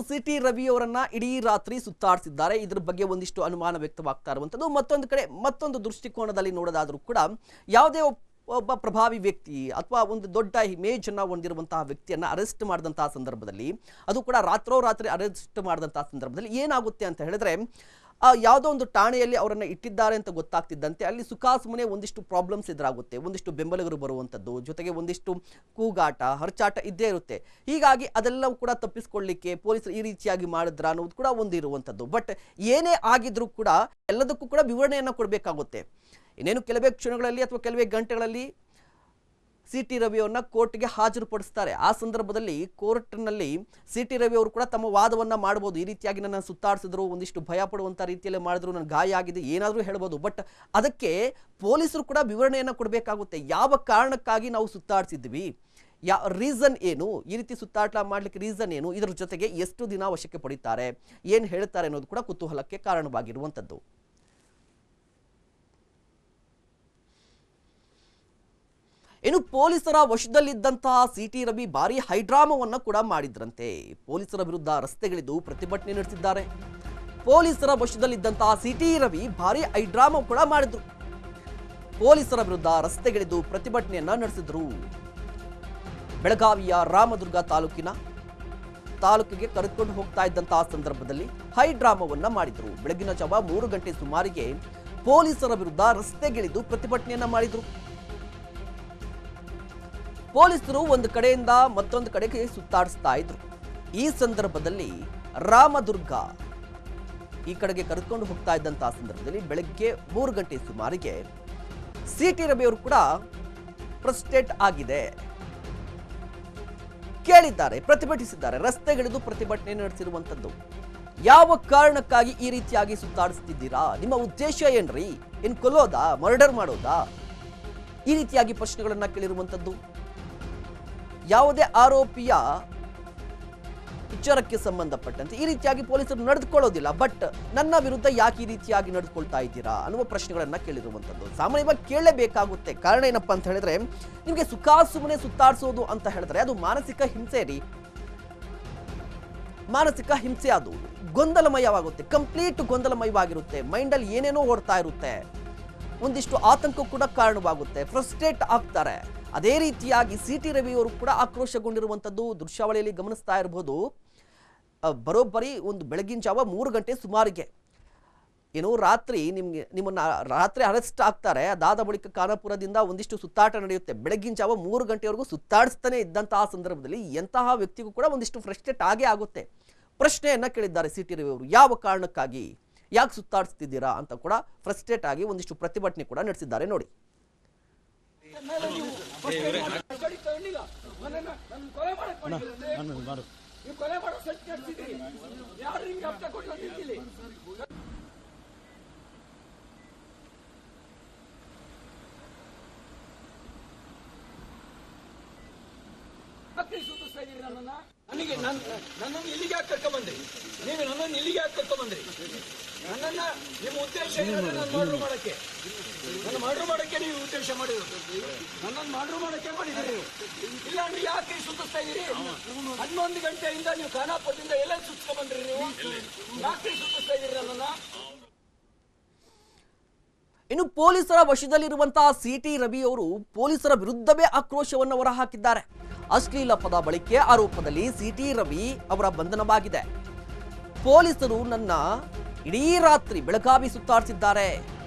City Ravi ಅವರನ್ನ ಇಡೀ ರಾತ್ರಿ ಸುತ್ತಾಡಿಸಿದ್ದಾರೆ. ಇದರ ಬಗ್ಗೆ ಒಂದಿಷ್ಟು ಅನುಮಾನ ವ್ಯಕ್ತವಾಗ್ತಾ ಇರುವಂತದ್ದು. ಮತ್ತೊಂದು ಕಡೆ ಮತ್ತೊಂದು ದೃಷ್ಟಿಕೋನದಲ್ಲಿ ನೋಡೋದಾದ್ರೂ ಕೂಡ ಯಾವುದೇ ಒಬ್ಬ ಪ್ರಭಾವಿ ವ್ಯಕ್ತಿ ಅಥವಾ ಒಂದು ದೊಡ್ಡ ಇಮೇಜ್ ಅನ್ನ ಹೊಂದಿರುವಂತಹ ವ್ಯಕ್ತಿಯನ್ನ ಅರೆಸ್ಟ್ ಮಾಡಿದಂತಹ ಸಂದರ್ಭದಲ್ಲಿ, ಅದು ಕೂಡ ರಾತ್ರೋರಾತ್ರಿ ಅರೆಸ್ಟ್ ಮಾಡಿದಂತಹ ಸಂದರ್ಭದಲ್ಲಿ ಏನಾಗುತ್ತೆ ಅಂತ ಹೇಳಿದ್ರೆ, ಯಾವುದೋ ಒಂದು ಠಾಣೆಯಲ್ಲಿ ಅವರನ್ನು ಇಟ್ಟಿದ್ದಾರೆ ಅಂತ ಗೊತ್ತಾಗ್ತಿದ್ದಂತೆ ಅಲ್ಲಿ ಸುಖಾಸುಮ್ಮನೆ ಒಂದಿಷ್ಟು ಪ್ರಾಬ್ಲಮ್ಸ್ ಎದುರಾಗುತ್ತೆ, ಒಂದಿಷ್ಟು ಬೆಂಬಲಿಗರು ಬರುವಂಥದ್ದು, ಜೊತೆಗೆ ಒಂದಿಷ್ಟು ಕೂಗಾಟ ಹರಚಾಟ ಇದ್ದೇ ಇರುತ್ತೆ. ಹೀಗಾಗಿ ಅದೆಲ್ಲವೂ ಕೂಡ ತಪ್ಪಿಸ್ಕೊಳ್ಳಿಕ್ಕೆ ಪೊಲೀಸರು ಈ ರೀತಿಯಾಗಿ ಮಾಡಿದ್ರ ಅನ್ನೋದು ಕೂಡ ಒಂದು ಇರುವಂಥದ್ದು. ಬಟ್ ಏನೇ ಆಗಿದ್ರೂ ಕೂಡ ಎಲ್ಲದಕ್ಕೂ ಕೂಡ ವಿವರಣೆಯನ್ನು ಕೊಡಬೇಕಾಗುತ್ತೆ. ಇನ್ನೇನು ಕೆಲವೇ ಕ್ಷಣಗಳಲ್ಲಿ ಅಥವಾ ಕೆಲವೇ ಗಂಟೆಗಳಲ್ಲಿ ಸಿಟಿ ರವಿ ಅವ್ರನ್ನ ಕೋರ್ಟ್ಗೆ ಹಾಜರುಪಡಿಸ್ತಾರೆ. ಆ ಸಂದರ್ಭದಲ್ಲಿ ಕೋರ್ಟ್ನಲ್ಲಿ ಸಿಟಿ ರವಿ ಅವರು ಕೂಡ ತಮ್ಮ ವಾದವನ್ನ ಮಾಡಬಹುದು. ಈ ರೀತಿಯಾಗಿ ನನ್ನ ಸುತ್ತಾಡಿಸಿದ್ರು, ಒಂದಿಷ್ಟು ಭಯ ಪಡುವಂತ ರೀತಿಯಲ್ಲಿ ಮಾಡಿದ್ರು, ನನ್ನ ಗಾಯ ಆಗಿದೆ, ಏನಾದರೂ ಹೇಳ್ಬೋದು. ಬಟ್ ಅದಕ್ಕೆ ಪೊಲೀಸರು ಕೂಡ ವಿವರಣೆಯನ್ನು ಕೊಡಬೇಕಾಗುತ್ತೆ. ಯಾವ ಕಾರಣಕ್ಕಾಗಿ ನಾವು ಸುತ್ತಾಡಿಸಿದ್ವಿ, ರೀಸನ್ ಏನು, ಈ ರೀತಿ ಸುತ್ತಾಟ ಮಾಡ್ಲಿಕ್ಕೆ ರೀಸನ್ ಏನು, ಇದರ ಜೊತೆಗೆ ಎಷ್ಟು ದಿನ ವಶಕ್ಕೆ ಪಡಿತಾರೆ, ಏನು ಹೇಳ್ತಾರೆ ಅನ್ನೋದು ಕೂಡ ಕುತೂಹಲಕ್ಕೆ ಕಾರಣವಾಗಿರುವಂಥದ್ದು. ಇನ್ನು ಪೊಲೀಸರ ವಶದಲ್ಲಿದ್ದಂತಹ ಸಿಟಿ ರವಿ ಭಾರಿ ಹೈಡ್ರಾಮವನ್ನ ಕೂಡ ಮಾಡಿದ್ರಂತೆ. ಪೊಲೀಸರ ವಿರುದ್ಧ ರಸ್ತೆಗಿಳಿದು ಪ್ರತಿಭಟನೆ ನಡೆಸಿದ್ದಾರೆ. ಪೊಲೀಸರ ವಶದಲ್ಲಿದ್ದಂತಹ ಸಿಟಿ ರವಿ ಭಾರಿ ಹೈಡ್ರಾಮ ಕೂಡ ಮಾಡಿದ್ರು. ಪೊಲೀಸರ ವಿರುದ್ಧ ರಸ್ತೆಗಿಳಿದು ಪ್ರತಿಭಟನೆಯನ್ನ ನಡೆಸಿದ್ರು. ಬೆಳಗಾವಿಯ ರಾಮದುರ್ಗ ತಾಲೂಕಿಗೆ ಕರೆದುಕೊಂಡು ಹೋಗ್ತಾ ಇದ್ದಂತಹ ಸಂದರ್ಭದಲ್ಲಿ ಹೈಡ್ರಾಮವನ್ನ ಮಾಡಿದ್ರು. ಬೆಳಗಿನ ಜಾವ 3 ಗಂಟೆ ಸುಮಾರಿಗೆ ಪೊಲೀಸರ ವಿರುದ್ಧ ರಸ್ತೆಗಿಳಿದು ಪ್ರತಿಭಟನೆಯನ್ನ ಮಾಡಿದ್ರು. ಪೊಲೀಸರು ಒಂದು ಕಡೆಯಿಂದ ಮತ್ತೊಂದು ಕಡೆಗೆ ಸುತ್ತಾಡಿಸ್ತಾ ಇದ್ರು. ಈ ಸಂದರ್ಭದಲ್ಲಿ ರಾಮದುರ್ಗ ಈ ಕಡೆಗೆ ಕರೆದುಕೊಂಡು ಹೋಗ್ತಾ ಇದ್ದಂತಹ ಸಂದರ್ಭದಲ್ಲಿ ಬೆಳಗ್ಗೆ 3 ಗಂಟೆ ಸುಮಾರಿಗೆ ಸಿಟಿ ರವಿ ಅವರು ಕೂಡ ಫ್ರಸ್ಟ್ರೇಟ್ ಆಗಿದೆ, ಕೇಳಿದ್ದಾರೆ, ಪ್ರತಿಭಟಿಸಿದ್ದಾರೆ, ರಸ್ತೆಗಿಳಿದು ಪ್ರತಿಭಟನೆ ನಡೆಸಿರುವಂತದ್ದು. ಯಾವ ಕಾರಣಕ್ಕಾಗಿ ಈ ರೀತಿಯಾಗಿ ಸುತ್ತಾಡಿಸ್ತಿದ್ದೀರಾ, ನಿಮ್ಮ ಉದ್ದೇಶ ಏನ್ರಿ, ಇನ್ ಕೊಲ್ಲೋದಾ, ಮರ್ಡರ್ ಮಾಡೋದಾ, ಈ ರೀತಿಯಾಗಿ ಪ್ರಶ್ನೆಗಳನ್ನ ಕೇಳಿರುವಂತದ್ದು. ಯಾವುದೇ ಆರೋಪಿಯ ವಿಚಾರಕ್ಕೆ ಸಂಬಂಧಪಟ್ಟಂತೆ ಈ ರೀತಿಯಾಗಿ ಪೊಲೀಸರು ನಡೆದುಕೊಳ್ಳೋದಿಲ್ಲ. ಬಟ್ ನನ್ನ ವಿರುದ್ಧ ಯಾಕೆ ಈ ರೀತಿಯಾಗಿ ನಡೆದುಕೊಳ್ತಾ ಇದ್ದೀರಾ ಅನ್ನುವ ಪ್ರಶ್ನೆಗಳನ್ನ ಕೇಳಿರುವಂಥದ್ದು. ಸಾಮಾನ್ಯವಾಗಿ ಕೇಳಲೇಬೇಕಾಗುತ್ತೆ. ಕಾರಣ ಏನಪ್ಪಾ ಅಂತ ಹೇಳಿದ್ರೆ, ನಿಮಗೆ ಸುಖಾಸುಮ್ಮನೆ ಸುತ್ತಾಡಿಸೋದು ಅಂತ ಹೇಳಿದ್ರೆ ಅದು ಮಾನಸಿಕ ಹಿಂಸೆ ರೀ, ಮಾನಸಿಕ ಹಿಂಸೆ. ಅದು ಗೊಂದಲಮಯವಾಗುತ್ತೆ, ಕಂಪ್ಲೀಟ್ ಗೊಂದಲಮಯವಾಗಿರುತ್ತೆ. ಮೈಂಡಲ್ಲಿ ಏನೇನೋ ಓಡ್ತಾ ಇರುತ್ತೆ, ಒಂದಿಷ್ಟು ಆತಂಕ ಕೂಡ ಕಾರಣವಾಗುತ್ತೆ, ಫ್ರಸ್ಟ್ರೇಟ್ ಆಗ್ತಾರೆ. ಅದೇ ರೀತಿಯಾಗಿ ಸಿಟಿ ರವಿ ಅವರು ಕೂಡ ಆಕ್ರೋಶಗೊಂಡಿರುವಂಥದ್ದು ದೃಶ್ಯಾವಳಿಯಲ್ಲಿ ಗಮನಿಸ್ತಾ ಇರಬಹುದು. ಬರೋಬ್ಬರಿ ಒಂದು ಬೆಳಗಿನ ಜಾವ 3 ಗಂಟೆ ಸುಮಾರಿಗೆ ಏನು ರಾತ್ರಿ ನಿಮ್ಮನ್ನ ರಾತ್ರಿ ಅರೆಸ್ಟ್ ಆಗ್ತಾರೆ. ಅದಾದ ಬಳಿಕ ಖಾನಾಪುರದಿಂದ ಒಂದಿಷ್ಟು ಸುತ್ತಾಟ ನಡೆಯುತ್ತೆ. ಬೆಳಗಿನ ಜಾವ 3 ಗಂಟೆವರೆಗೂ ಸುತ್ತಾಡಿಸ್ತಾನೆ ಇದ್ದಂತಹ ಸಂದರ್ಭದಲ್ಲಿ ಎಂತಹ ವ್ಯಕ್ತಿಗೂ ಕೂಡ ಒಂದಿಷ್ಟು ಫ್ರಸ್ಟ್ರೇಟ್ ಆಗೇ ಆಗುತ್ತೆ. ಪ್ರಶ್ನೆಯನ್ನ ಕೇಳಿದ್ದಾರೆ ಸಿಟಿ ರವಿ ಅವರು, ಯಾವ ಕಾರಣಕ್ಕಾಗಿ, ಯಾಕೆ ಸುತ್ತಾಡಿಸ್ತಿದ್ದೀರಾ ಅಂತ ಕೂಡ ಫ್ರಸ್ಟ್ರೇಟ್ ಆಗಿ ಒಂದಿಷ್ಟು ಪ್ರತಿಭಟನೆ ಕೂಡ ನಡೆಸಿದ್ದಾರೆ. ನೋಡಿ. ನನಗೆ ನನ್ನನ್ನು ಇಲ್ಲಿಗೆ ಯಾಕೆ ಕರ್ಕೊಂಡ್ಬಂದ್ರಿ, ನೀವು ನನ್ನನ್ನು ಇಲ್ಲಿಗೆ ಯಾಕೆ ಕರ್ಕೊಂಡ್ಬಂದ್ರಿ, ನನ್ನನ್ನ ನಿಮ್ಮ ಉದ್ದೇಶ ನನ್ನ ಮರ್ಡರ್ ಮಾಡಕ್ಕೆ, ನನ್ನ ಮರ್ಡರ್ ಮಾಡಕ್ಕೆ ನೀವು ಉದ್ದೇಶ ಮಾಡಿರೋದು, ನನ್ನನ್ನು ಮರ್ಡರ್ ಮಾಡಕ್ಕೆ ಮಾಡಿದ್ದೀರಿ. ಇಲ್ಲ ಅಂದ್ರೆ ಯಾಕೆ ಸುತ್ತಿಸ್ತಾ ಇದ್ದೀರಿ? 11 ಗಂಟೆಯಿಂದ ನೀವು ಖಾನಾಪುರದಿಂದ ಎಲ್ಲ ಸುತ್ಕೊಂಡ್ ಬಂದ್ರಿ, ನೀವು ಯಾಕೆ ಸುತ್ತಿಸ್ತಾ ಇದ್ದೀರಿ ನನ್ನನ್ನ? ಇನ್ನು ಪೊಲೀಸರ ವಶದಲ್ಲಿರುವಂತಹ ಸಿಟಿ ರವಿ ಅವರು ಪೊಲೀಸರ ವಿರುದ್ಧವೇ ಆಕ್ರೋಶವನ್ನು ಹೊರಹಾಕಿದ್ದಾರೆ. ಅಶ್ಲೀಲ ಪದ ಬಳಕೆ ಆರೋಪದಲ್ಲಿ ಸಿಟಿ ರವಿ ಅವರ ಬಂಧನವಾಗಿದೆ. ಪೊಲೀಸರು ನನ್ನ ಇಡೀ ರಾತ್ರಿ ಬೆಳಗಾವಿ ಸುತ್ತಾಡಿಸಿದ್ದಾರೆ.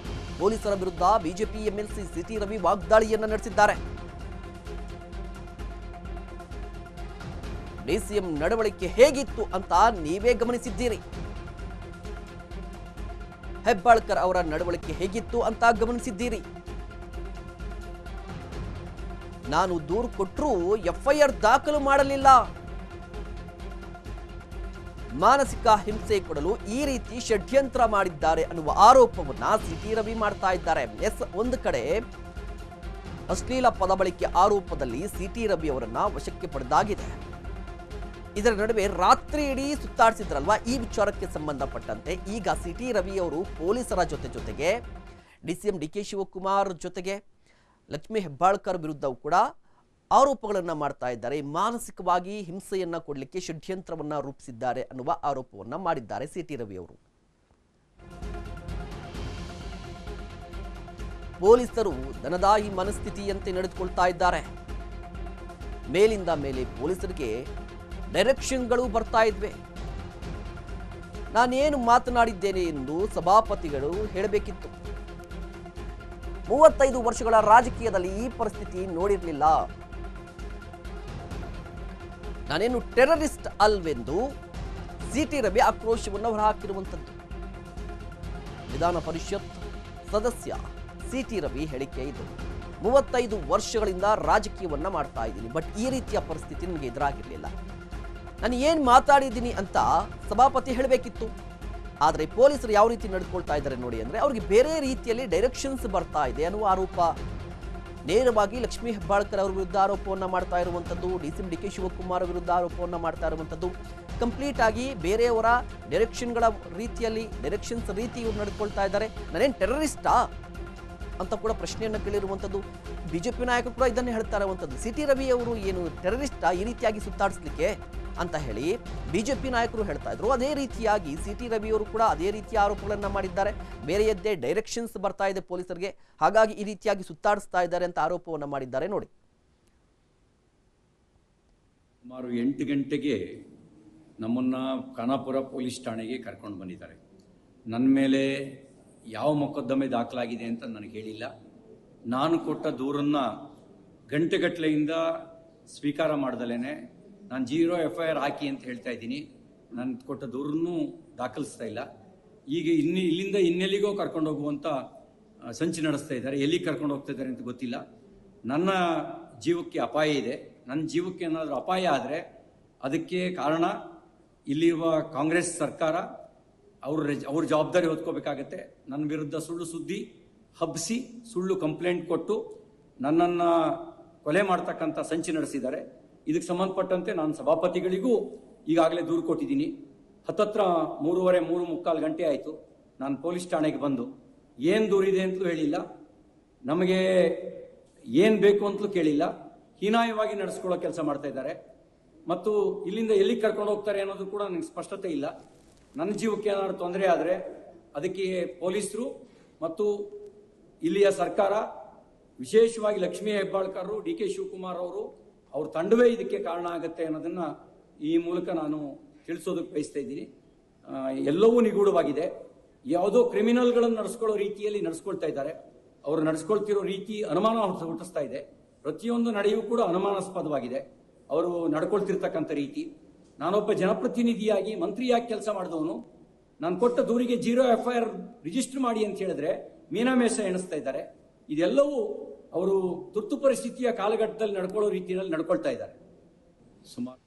ಪೊಲೀಸರ ವಿರುದ್ಧ ಬಿಜೆಪಿ ಎಂಎಲ್ಸಿ ಸಿಟಿ ರವಿ ವಾಗ್ದಾಳಿಯನ್ನ ನಡೆಸಿದ್ದಾರೆ. ಡಿಸಿಎಂ ನಡವಳಿಕೆ ಹೇಗಿತ್ತು ಅಂತ ನೀವೇ ಗಮನಿಸಿದ್ದೀರಿ. ಹೆಬ್ಬಾಳ್ಕರ್ ಅವರ ನಡವಳಿಕೆ ಹೇಗಿತ್ತು ಅಂತ ಗಮನಿಸಿದ್ದೀರಿ. ನಾನು ದೂರು ಕೊಟ್ಟರೂ ಎಫ್ಐಆರ್ ದಾಖಲು ಮಾಡಲಿಲ್ಲ. ಮಾನಸಿಕ ಹಿಂಸೆ ಕೊಡಲು ಈ ರೀತಿ ಷಡ್ಯಂತ್ರ ಮಾಡಿದ್ದಾರೆ ಅನ್ನುವ ಆರೋಪವನ್ನ ಸಿಟಿ ರವಿ ಮಾಡ್ತಾ ಇದ್ದಾರೆ. ಒಂದು ಕಡೆ ಅಶ್ಲೀಲ ಪದ ಬಳಕೆ ಆರೋಪದಲ್ಲಿ ಸಿಟಿ ರವಿ ಅವರನ್ನ ವಶಕ್ಕೆ ಪಡೆದಾಗಿದೆ. ಇದರ ನಡುವೆ ರಾತ್ರಿ ಇಡೀ ಸುತ್ತಾಡಿಸಿದ್ರಲ್ವಾ, ಈ ವಿಚಾರಕ್ಕೆ ಸಂಬಂಧಪಟ್ಟಂತೆ ಈಗ ಸಿಟಿ ರವಿ ಅವರು ಪೊಲೀಸರ ಜೊತೆಗೆ ಡಿಸಿಎಂ ಡಿಕೆ ಶಿವಕುಮಾರ್ ಜೊತೆಗೆ ಲಕ್ಷ್ಮೀ ಹೆಬ್ಬಾಳ್ಕರ್ ವಿರುದ್ಧವೂ ಕೂಡ ಆರೋಪಗಳನ್ನು ಮಾಡ್ತಾ ಇದ್ದಾರೆ. ಮಾನಸಿಕವಾಗಿ ಹಿಂಸೆಯನ್ನ ಕೊಡಲಿಕ್ಕೆ ಷಡ್ಯಂತ್ರವನ್ನ ರೂಪಿಸಿದ್ದಾರೆ ಅನ್ನುವ ಆರೋಪವನ್ನ ಮಾಡಿದ್ದಾರೆ ಸಿಟಿ ರವಿ ಅವರು. ಪೊಲೀಸರು ದನದಾಯಿ ಮನಸ್ಥಿತಿಯಂತೆ ನಡೆದುಕೊಳ್ತಾ ಇದ್ದಾರೆ. ಮೇಲಿಂದ ಮೇಲೆ ಪೊಲೀಸರಿಗೆ ಡೈರೆಕ್ಷನ್ಗಳು ಬರ್ತಾ ಇದ್ವೆ. ನಾನೇನು ಮಾತನಾಡಿದ್ದೇನೆ ಎಂದು ಸಭಾಪತಿಗಳು ಹೇಳಬೇಕಿತ್ತು. 35 ವರ್ಷಗಳ ರಾಜಕೀಯದಲ್ಲಿ ಈ ಪರಿಸ್ಥಿತಿ ನೋಡಿರಲಿಲ್ಲ. ನಾನೇನು ಟೆರರಿಸ್ಟ್ ಅಲ್ವೆಂದು ಸಿಟಿ ರವಿ ಆಕ್ರೋಶವನ್ನು ಹೊರಹಾಕಿರುವಂಥದ್ದು. ವಿಧಾನ ಪರಿಷತ್ ಸದಸ್ಯ ಸಿಟಿ ರವಿ ಹೇಳಿಕೆ ಇದು. 35 ವರ್ಷಗಳಿಂದ ರಾಜಕೀಯವನ್ನ ಮಾಡ್ತಾ ಇದ್ದೀನಿ, ಬಟ್ ಈ ರೀತಿಯ ಪರಿಸ್ಥಿತಿ ನನಗೆ ಎದುರಾಗಿರಲಿಲ್ಲ. ನಾನು ಏನು ಮಾತಾಡಿದ್ದೀನಿ ಅಂತ ಸಭಾಪತಿ ಹೇಳಬೇಕಿತ್ತು. ಆದರೆ ಪೊಲೀಸರು ಯಾವ ರೀತಿ ನಡೆದುಕೊಳ್ತಾ ಇದ್ದಾರೆ ನೋಡಿ ಅಂದರೆ, ಅವ್ರಿಗೆ ಬೇರೆ ರೀತಿಯಲ್ಲಿ ಡೈರೆಕ್ಷನ್ಸ್ ಬರ್ತಾ ಇದೆ ಅನ್ನುವ ಆರೋಪ. ನೇರವಾಗಿ ಲಕ್ಷ್ಮೀ ಹೆಬ್ಬಾಳ್ಕರ್ ಅವರ ವಿರುದ್ಧ ಆರೋಪವನ್ನು ಮಾಡ್ತಾ ಇರುವಂಥದ್ದು, DCM DK ಶಿವಕುಮಾರ್ ವಿರುದ್ಧ ಆರೋಪವನ್ನು ಮಾಡ್ತಾ ಇರುವಂಥದ್ದು. ಕಂಪ್ಲೀಟ್ ಆಗಿ ಬೇರೆಯವರ ಡೈರೆಕ್ಷನ್ಗಳ ರೀತಿಯಲ್ಲಿ ಡೈರೆಕ್ಷನ್ಸ್ ರೀತಿ ಇವ್ರು ನಡೆದುಕೊಳ್ತಾ ಇದ್ದಾರೆ. ನಾನೇನು ಟೆರರಿಸ್ಟಾ ಅಂತ ಕೂಡ ಪ್ರಶ್ನೆಯನ್ನು ಕೇಳಿರುವಂಥದ್ದು. ಬಿಜೆಪಿ ನಾಯಕರು ಕೂಡ ಇದನ್ನೇ ಹೇಳ್ತಾ ಇರುವಂಥದ್ದು. ಸಿಟಿ ರವಿ ಅವರು ಏನು ಟೆರರಿಸ್ಟಾ ಈ ರೀತಿಯಾಗಿ ಸುತ್ತಾಡಿಸ್ಲಿಕ್ಕೆ ಅಂತ ಹೇಳಿ ಬಿಜೆಪಿ ನಾಯಕರು ಹೇಳ್ತಾ ಇದ್ರು. ಅದೇ ರೀತಿಯಾಗಿ ಸಿಟಿ ರವಿ ಅವರು ಕೂಡ ಅದೇ ರೀತಿಯ ಆರೋಪಗಳನ್ನು ಮಾಡಿದ್ದಾರೆ. ಬೇರೆಯದ್ದೇ ಡೈರೆಕ್ಷನ್ಸ್ ಬರ್ತಾ ಇದೆ ಪೊಲೀಸರಿಗೆ, ಹಾಗಾಗಿ ಈ ರೀತಿಯಾಗಿ ಸುತ್ತಾಡಿಸ್ತಾ ಇದ್ದಾರೆ ಅಂತ ಆರೋಪವನ್ನು ಮಾಡಿದ್ದಾರೆ. ನೋಡಿ, ಸುಮಾರು 8 ಗಂಟೆಗೆ ನಮ್ಮನ್ನು ಖಾನಾಪುರ ಪೊಲೀಸ್ ಠಾಣೆಗೆ ಕರ್ಕೊಂಡು ಬಂದಿದ್ದಾರೆ. ನನ್ನ ಮೇಲೆ ಯಾವ ಮೊಕದ್ದಮೆ ದಾಖಲಾಗಿದೆ ಅಂತ ನನಗೆ ಹೇಳಿಲ್ಲ. ನಾನು ಕೊಟ್ಟ ದೂರನ್ನು ಗಂಟೆಗಟ್ಟಲೆಯಿಂದ ಸ್ವೀಕಾರ ಮಾಡ್ದಲೇ ನಾನು 0 FIR ಹಾಕಿ ಅಂತ ಹೇಳ್ತಾ ಇದ್ದೀನಿ. ನಾನು ಕೊಟ್ಟ ದೂರನ್ನು ದಾಖಲಿಸ್ತಾ ಇಲ್ಲ. ಈಗ ಇಲ್ಲಿಂದ ಇನ್ನೆಲ್ಲಿಗೋ ಕರ್ಕೊಂಡು ಹೋಗುವಂಥ ಸಂಚು ನಡೆಸ್ತಾ ಇದ್ದಾರೆ. ಎಲ್ಲಿಗೆ ಕರ್ಕೊಂಡು ಹೋಗ್ತಾ ಇದ್ದಾರೆ ಅಂತ ಗೊತ್ತಿಲ್ಲ. ನನ್ನ ಜೀವಕ್ಕೆ ಅಪಾಯ ಇದೆ. ನನ್ನ ಜೀವಕ್ಕೆ ಏನಾದರೂ ಅಪಾಯ ಆದರೆ ಅದಕ್ಕೆ ಕಾರಣ ಇಲ್ಲಿರುವ ಕಾಂಗ್ರೆಸ್ ಸರ್ಕಾರ. ಅವ್ರ ಜವಾಬ್ದಾರಿ ಹೊತ್ಕೋಬೇಕಾಗತ್ತೆ. ನನ್ನ ವಿರುದ್ಧ ಸುಳ್ಳು ಸುದ್ದಿ ಹಬ್ಬಿಸಿ ಸುಳ್ಳು ಕಂಪ್ಲೇಂಟ್ ಕೊಟ್ಟು ನನ್ನನ್ನು ಕೊಲೆ ಮಾಡ್ತಕ್ಕಂಥ ಸಂಚು ನಡೆಸಿದ್ದಾರೆ. ಇದಕ್ಕೆ ಸಂಬಂಧಪಟ್ಟಂತೆ ನಾನು ಸಭಾಪತಿಗಳಿಗೂ ಈಗಾಗಲೇ ದೂರು ಕೊಟ್ಟಿದ್ದೀನಿ. ಹತ್ತತ್ರ 3:30-3:45 ಗಂಟೆ ಆಯಿತು ನಾನು ಪೊಲೀಸ್ ಠಾಣೆಗೆ ಬಂದು. ಏನು ದೂರಿದೆ ಅಂತಲೂ ಹೇಳಿಲ್ಲ, ನಮಗೆ ಏನು ಬೇಕು ಅಂತಲೂ ಕೇಳಿಲ್ಲ. ಹೀನಾಯವಾಗಿ ನಡೆಸ್ಕೊಳ್ಳೋ ಕೆಲಸ ಮಾಡ್ತಾ ಇದ್ದಾರೆ. ಮತ್ತು ಇಲ್ಲಿಂದ ಎಲ್ಲಿಗೆ ಕರ್ಕೊಂಡು ಹೋಗ್ತಾರೆ ಅನ್ನೋದು ಕೂಡ ನನಗೆ ಸ್ಪಷ್ಟತೆ ಇಲ್ಲ. ನನ್ನ ಜೀವಕ್ಕೆ ಏನಾದರೂ ತೊಂದರೆ ಆದರೆ ಅದಕ್ಕೆ ಪೊಲೀಸರು ಮತ್ತು ಇಲ್ಲಿಯ ಸರ್ಕಾರ, ವಿಶೇಷವಾಗಿ ಲಕ್ಷ್ಮೀ ಹೆಬ್ಬಾಳ್ಕರ್, DK ಶಿವಕುಮಾರ್ ಅವ್ರ ತಂಡವೇ ಇದಕ್ಕೆ ಕಾರಣ ಆಗುತ್ತೆ ಅನ್ನೋದನ್ನು ಈ ಮೂಲಕ ನಾನು ತಿಳಿಸೋದಕ್ಕೆ ಬಯಸ್ತಾ ಇದ್ದೀನಿ. ಎಲ್ಲವೂ ನಿಗೂಢವಾಗಿದೆ. ಯಾವುದೋ ಕ್ರಿಮಿನಲ್ಗಳನ್ನು ನಡೆಸ್ಕೊಳ್ಳೋ ರೀತಿಯಲ್ಲಿ ನಡೆಸ್ಕೊಳ್ತಾ ಇದ್ದಾರೆ. ಅವರು ನಡೆಸ್ಕೊಳ್ತಿರೋ ರೀತಿ ಅನುಮಾನ ಹುಟ್ಟಿಸ್ತಾ ಇದೆ. ಪ್ರತಿಯೊಂದು ನಡೆಯೂ ಕೂಡ ಅನುಮಾನಾಸ್ಪದವಾಗಿದೆ ಅವರು ನಡ್ಕೊಳ್ತಿರ್ತಕ್ಕಂಥ ರೀತಿ. ನಾನೊಬ್ಬ ಜನಪ್ರತಿನಿಧಿಯಾಗಿ ಮಂತ್ರಿಯಾಗಿ ಕೆಲಸ ಮಾಡಿದವನು. ನಾನು ಕೊಟ್ಟ ದೂರಿಗೆ 0 FIR ರಿಜಿಸ್ಟರ್ ಮಾಡಿ ಅಂತ ಹೇಳಿದ್ರೆ ಮೀನಾಮೇಷ ಎಣಿಸ್ತಾ ಇದ್ದಾರೆ. ಇದೆಲ್ಲವೂ ಅವರು ತುರ್ತು ಪರಿಸ್ಥಿತಿಯ ಕಾಲಘಟ್ಟದಲ್ಲಿ ನಡ್ಕೊಳ್ಳೋ ರೀತಿಯಲ್ಲಿ ನಡ್ಕೊಳ್ತಾ ಇದ್ದಾರೆ. ಸುಮಾರು